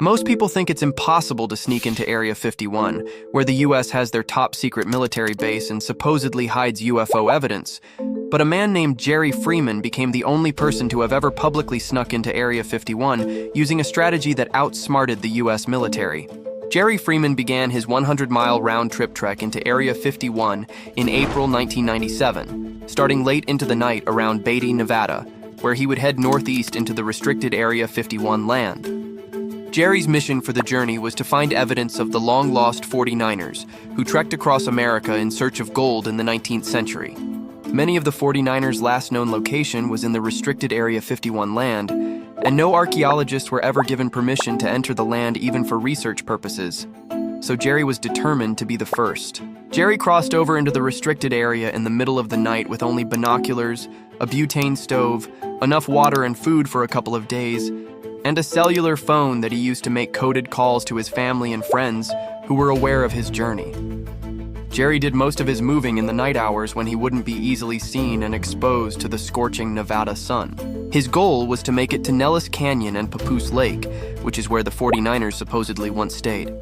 Most people think it's impossible to sneak into Area 51, where the US has their top-secret military base and supposedly hides UFO evidence. But a man named Jerry Freeman became the only person to have ever publicly snuck into Area 51 using a strategy that outsmarted the US military. Jerry Freeman began his 100-mile round-trip trek into Area 51 in April 1997, starting late into the night around Beatty, Nevada, where he would head northeast into the restricted Area 51 land. Jerry's mission for the journey was to find evidence of the long-lost 49ers, who trekked across America in search of gold in the 19th century. Many of the 49ers' last known location was in the restricted Area 51 land, and no archaeologists were ever given permission to enter the land even for research purposes. So Jerry was determined to be the first. Jerry crossed over into the restricted area in the middle of the night with only binoculars, a butane stove, enough water and food for a couple of days, and a cellular phone that he used to make coded calls to his family and friends who were aware of his journey. Jerry did most of his moving in the night hours when he wouldn't be easily seen and exposed to the scorching Nevada sun. His goal was to make it to Nellis Canyon and Papoose Lake, which is where the 49ers supposedly once stayed.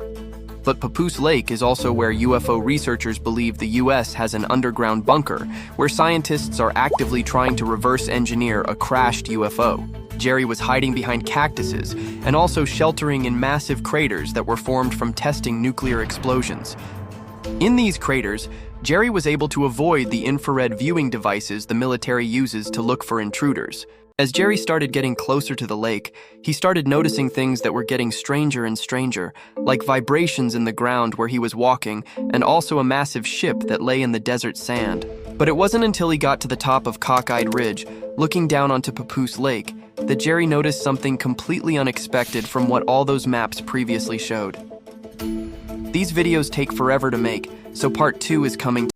But Papoose Lake is also where UFO researchers believe the US has an underground bunker where scientists are actively trying to reverse engineer a crashed UFO. Jerry was hiding behind cactuses and also sheltering in massive craters that were formed from testing nuclear explosions. In these craters, Jerry was able to avoid the infrared viewing devices the military uses to look for intruders. As Jerry started getting closer to the lake, he started noticing things that were getting stranger and stranger, like vibrations in the ground where he was walking, and also a massive ship that lay in the desert sand. But it wasn't until he got to the top of Cockeyed Ridge, looking down onto Papoose Lake, that Jerry noticed something completely unexpected from what all those maps previously showed. These videos take forever to make, so part 2 is coming.